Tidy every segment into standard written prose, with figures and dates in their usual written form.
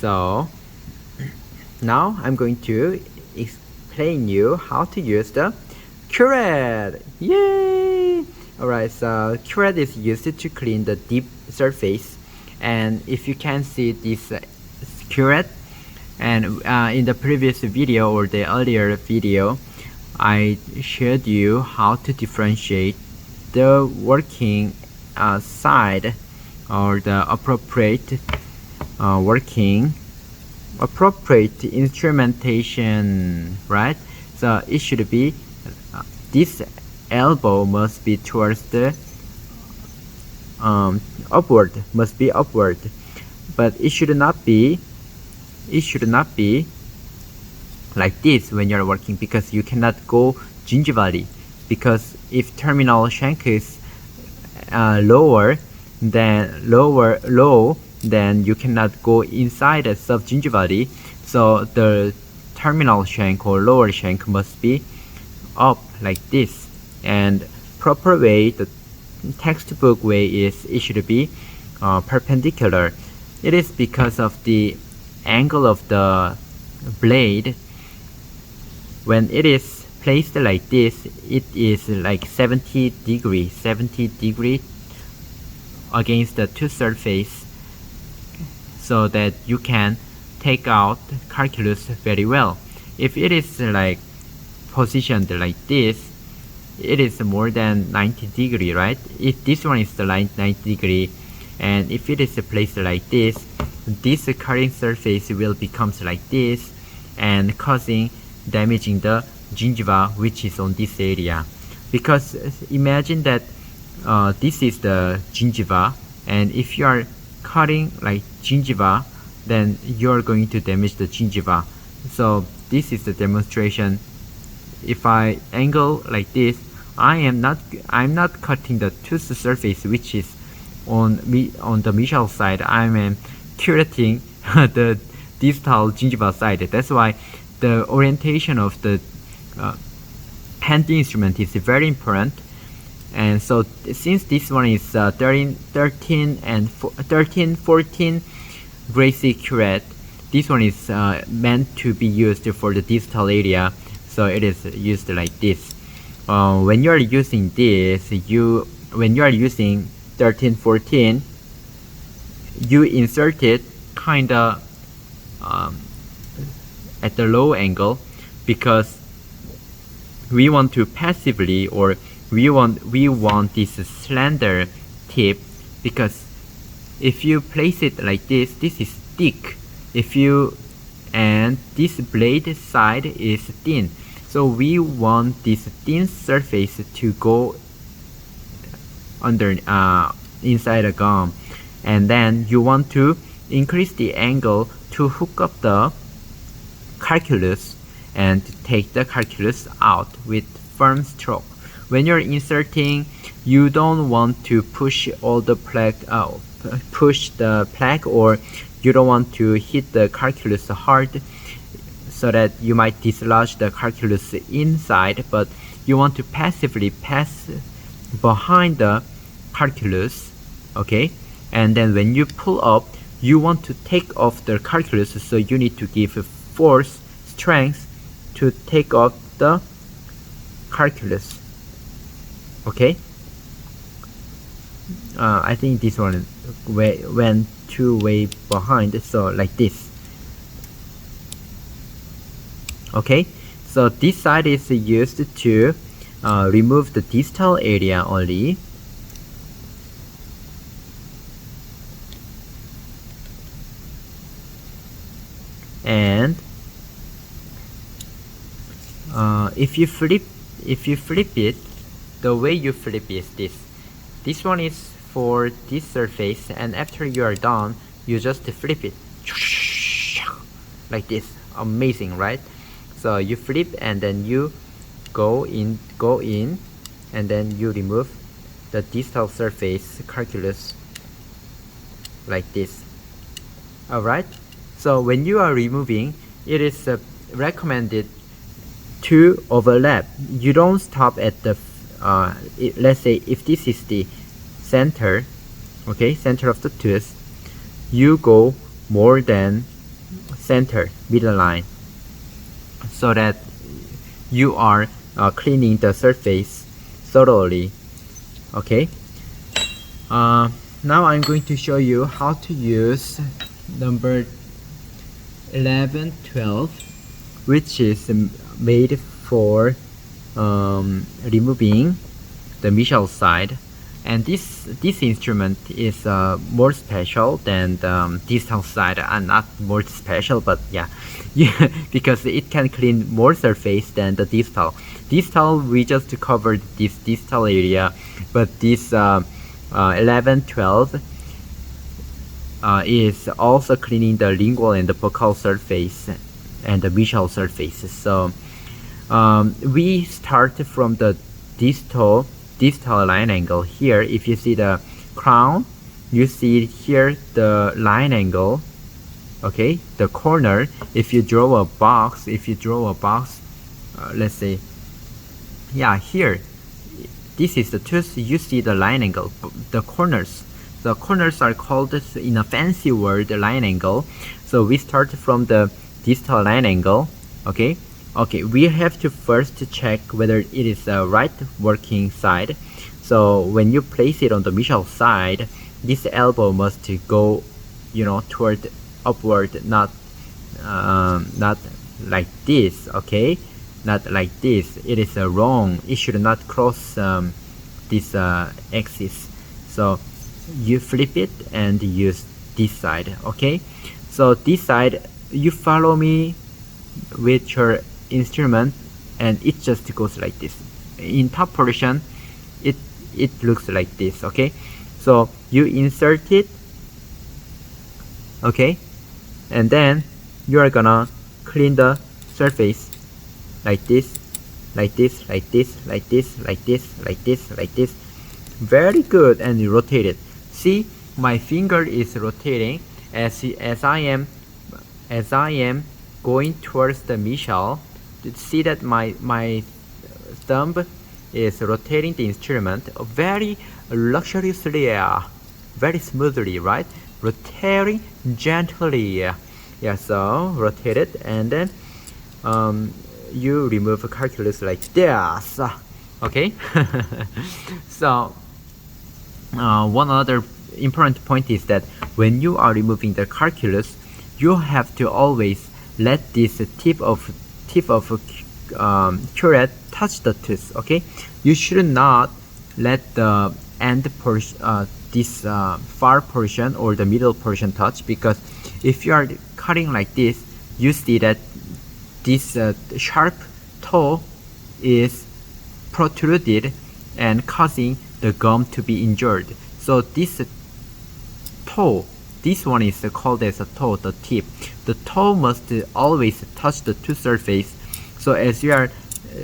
So now I'm going to explain you how to use the Curette. Yay! Alright, so Curette is used to clean the deep surface, and if you can see this Curette, and in the previous video or the earlier video, I showed you how to differentiate the working side or the appropriate appropriate instrumentation, right? So it should be this elbow must be towards the upward, must be upward, but it should not be like this when you're working, because you cannot go gingivally, because if terminal shank is low, then you cannot go inside a subgingivally. So the terminal shank or lower shank must be up like this, and proper way, the textbook way, is it should be perpendicular. It is because of the angle of the blade. When it is placed like this, it is like 70 degree against the tooth surface, so that you can take out calculus very well. If it is like positioned like this, it is more than 90 degree, right? If this one is the 90 degree, and if it is placed like this cutting surface will becomes like this, and damaging the gingiva, which is on this area. Because imagine that this is the gingiva, and if you are cutting like gingiva, then you're going to damage the gingiva. So this is the demonstration. If I angle like this, I'm not cutting the tooth surface, which is on the mesial side. I'm curating the distal gingiva side. That's why the orientation of the hand instrument is very important. And so since this one is 13, 14 Gracie Curette, this one is meant to be used for the distal area, so it is used like this. When you are using this, when you are using 13, 14, you insert it kinda at the low angle, because we want to passively, or we want this slender tip, because if you place it like this is thick, and this blade side is thin, so we want this thin surface to go under inside the gum, and then you want to increase the angle to hook up the calculus and take the calculus out with firm stroke. When you're inserting, you don't want to push all the plaque out, or you don't want to hit the calculus hard, so that you might dislodge the calculus inside, but you want to passively pass behind the calculus, okay? And then when you pull up, you want to take off the calculus, so you need to give force, strength to take off the calculus, okay? I think this one went too way behind, so like this. Okay, so this side is used to remove the distal area only. And if you flip it, the way you flip is this. This one is for this surface, and after you are done, you just flip it like this. Amazing, right? So you flip, and then you go in, and then you remove the distal surface calculus like this. Alright, so when you are removing, it is recommended to overlap. You don't stop at the let's say if this is the center, okay, center of the tooth, you go more than center middle line, so that you are cleaning the surface thoroughly. Okay, now I'm going to show you how to use number 11, 12, which is made for removing the mesial side. And this instrument is more special than the distal side. Not more special, but yeah, because it can clean more surface than the distal. Distal, we just covered this distal area, but this 11, 12 is also cleaning the lingual and the buccal surface and the mesial surfaces. So we start from the distal line angle. Here, if you see the crown, you see here the line angle, okay, the corner. If you draw a box, let's say, yeah, here, this is the tooth, you see the line angle, the corners. The corners are called, in a fancy word, line angle. So we start from the distal line angle, okay. Okay, we have to first check whether it is the right working side. So when you place it on the mesial side, this elbow must go, toward upward, not like this, okay? Not like this. It is wrong. It should not cross this axis. So you flip it and use this side, okay? So this side, you follow me with your instrument, and it just goes like this. In top portion, it looks like this, okay? So you insert it, okay, and then you are gonna clean the surface like this, like this, like this, like this, like this, like this, like this. Very good. And you rotate it. See, my finger is rotating as I am going towards the mesial. See that my thumb is rotating the instrument very luxuriously, very smoothly, right? Rotating gently. Yeah, so rotate it, and then you remove calculus like this. Okay. So one other important point is that when you are removing the calculus, you have to always let this tip of curette touch the tooth, okay? You should not let the end portion, this far portion or the middle portion touch, because if you are cutting like this, you see that this sharp toe is protruded and causing the gum to be injured. So this toe, this one is called as a toe, the tip. The toe must always touch the tooth surface. So as you are,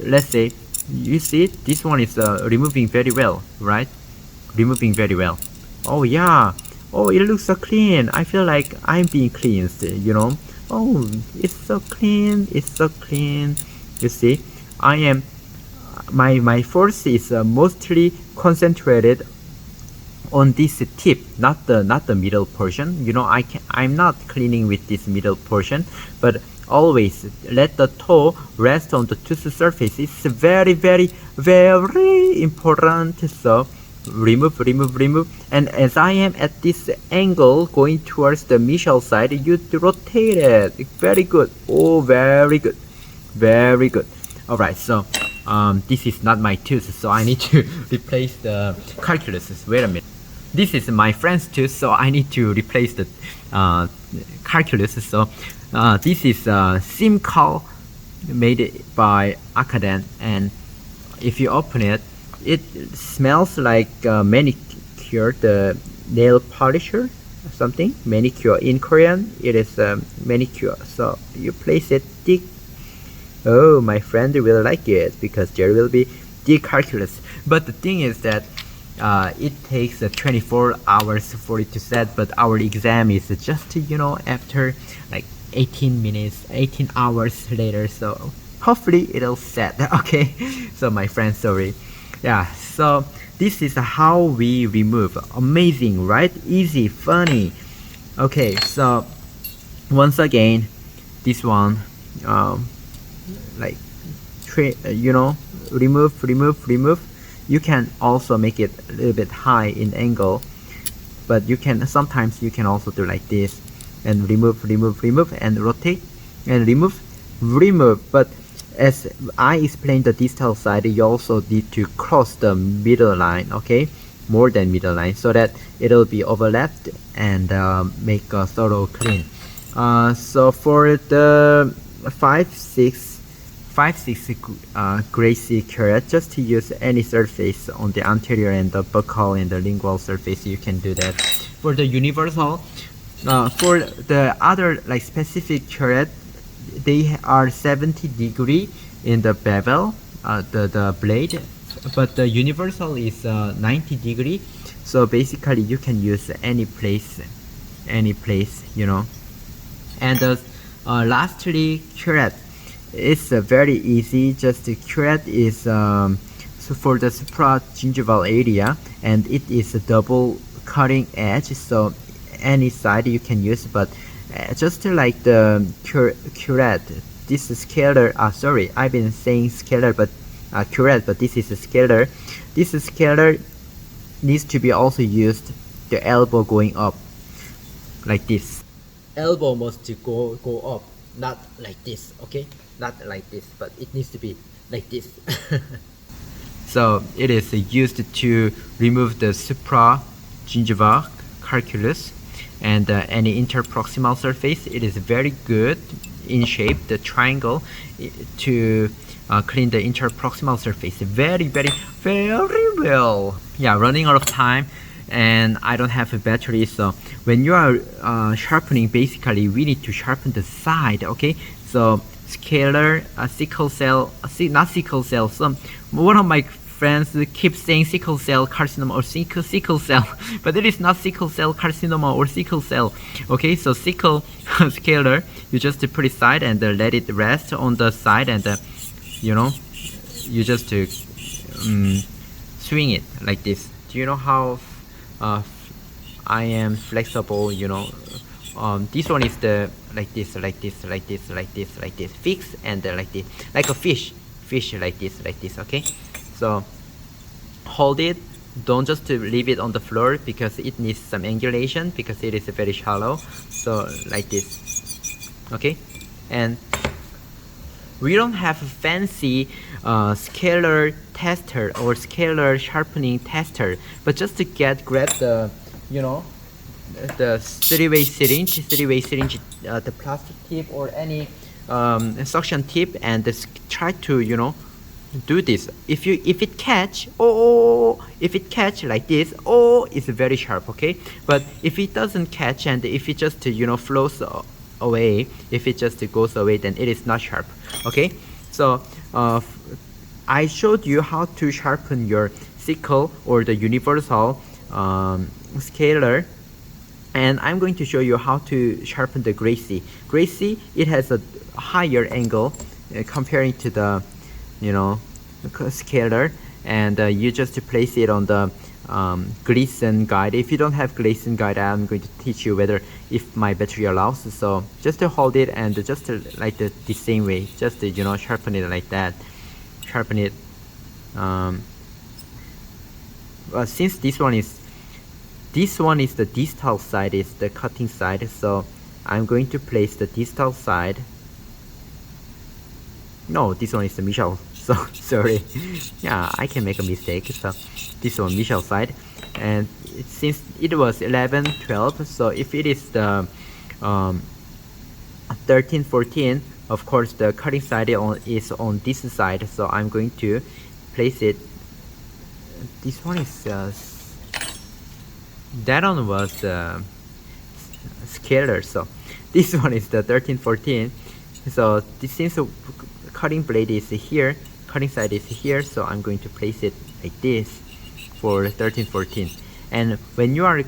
let's say, you see this one is removing very well, right? Removing very well. Oh yeah. Oh, it looks so clean. I feel like I'm being cleansed, Oh, it's so clean. It's so clean. You see, I am. My force is mostly concentrated on this tip, not the middle portion. I'm not cleaning with this middle portion, but always let the toe rest on the tooth surface. It's very, very, very important. So remove, and as I am at this angle going towards the mesial side, you rotate it. Very good. Oh, very good, very good. All right, so this is not my tooth, so I need to replace the calculus. Wait a minute. This is my friend's tooth, so I need to replace the calculus. So this is Simcal, made by Acadent, and if you open it, it smells like manicure, the nail polisher or something. Manicure in Korean, it is manicure. So you place it thick. Oh, my friend will like it because there will be the calculus. But the thing is that it takes 24 hours for it to set, but our exam is just after like 18 hours later, so hopefully it'll set. Okay, so my friend, sorry. Yeah, so this is how we remove. Amazing, right? Easy, funny. Okay, so once again, this one, like remove. You can also make it a little bit high in angle, but you can sometimes you can also do like this and remove and rotate and remove. But as I explained the distal side, you also need to cross the middle line, okay, more than middle line, so that it'll be overlapped and make a thorough clean. So for the 5/6 Gracie Curette, just to use any surface on the anterior and the buccal and the lingual surface, you can do that. For the universal, for the other like specific Curette, they are 70° in the bevel, the blade, but the universal is 90°. So basically you can use any place, you know. And lastly, Curette. It's very easy. Just Curette is so for the supragingival area, and it is a double cutting edge, so any side you can use. But just like the Curette, this is scalar. Sorry, I've been saying scalar, but Curette, but this is a scalar. This scalar needs to be also used the elbow going up, like this. Elbow must go up, not like this, okay? Not like this, but it needs to be like this. So it is used to remove the supragingival calculus and any interproximal surface. It is very good in shape, the triangle, to clean the interproximal surface very well. Yeah, running out of time and I don't have a battery, so when you are sharpening, basically we need to sharpen the side, okay? So scalar, sickle cell, not sickle cell, one of my friends keeps saying sickle cell carcinoma or sickle cell, but it is not sickle cell carcinoma or sickle cell, okay? So sickle scalar, you just put it side and let it rest on the side, and you know, you just swing it like this. Do you know how I am flexible, you know? This one is the like this, fix, and like this, like a fish like this, okay? So hold it, don't just leave it on the floor because it needs some angulation because it is very shallow. So like this, okay? And we don't have a fancy scalar tester or scalar sharpening tester, but just to grab the, you know, the three-way syringe, the plastic tip or any suction tip, and try to, you know, do this. If it catch like this, it's very sharp, okay? But if it doesn't catch and if it just, you know, flows away, if it just goes away, then it is not sharp, okay? So I showed you how to sharpen your sickle or the universal scalar, and I'm going to show you how to sharpen the Gracie. Gracie, it has a higher angle comparing to the, you know, scalar, and you just place it on the Gleason guide. If you don't have Gleason guide, I'm going to teach you whether if my battery allows. So just to hold it and just like the same way, just you know, sharpen it like that, sharpen it. Since this one is the distal side, is the cutting side, so I'm going to place the distal side. No, this one is the Michel, so sorry. Yeah, I can make a mistake. So this one Michel side, and since it was 11, 12, so if it is the 13, 14, of course the cutting side is on this side, so I'm going to place it. This one is that one was scalar, so this one is the 13, 14. So since the cutting blade is here, cutting side is here, so I'm going to place it like this for 13, 14. And when you are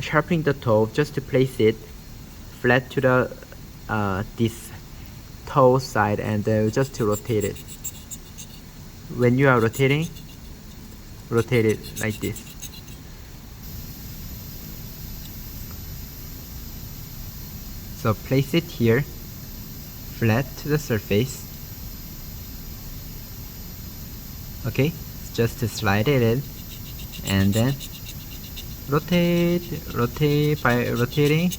sharpening the toe, just to place it flat to the this toe side, and just to rotate it. When you are rotating, rotate it like this. So place it here flat to the surface. Okay, just to slide it in, and then rotate by rotating.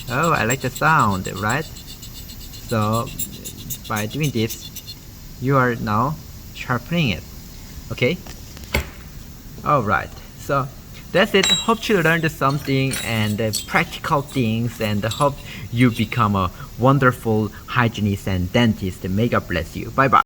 Oh, I like the sound, right? So by doing this, you are now sharpening it. Okay. Alright, so that's it. Hope you learned something and practical things, and hope you become a wonderful hygienist and dentist. May God bless you. Bye bye.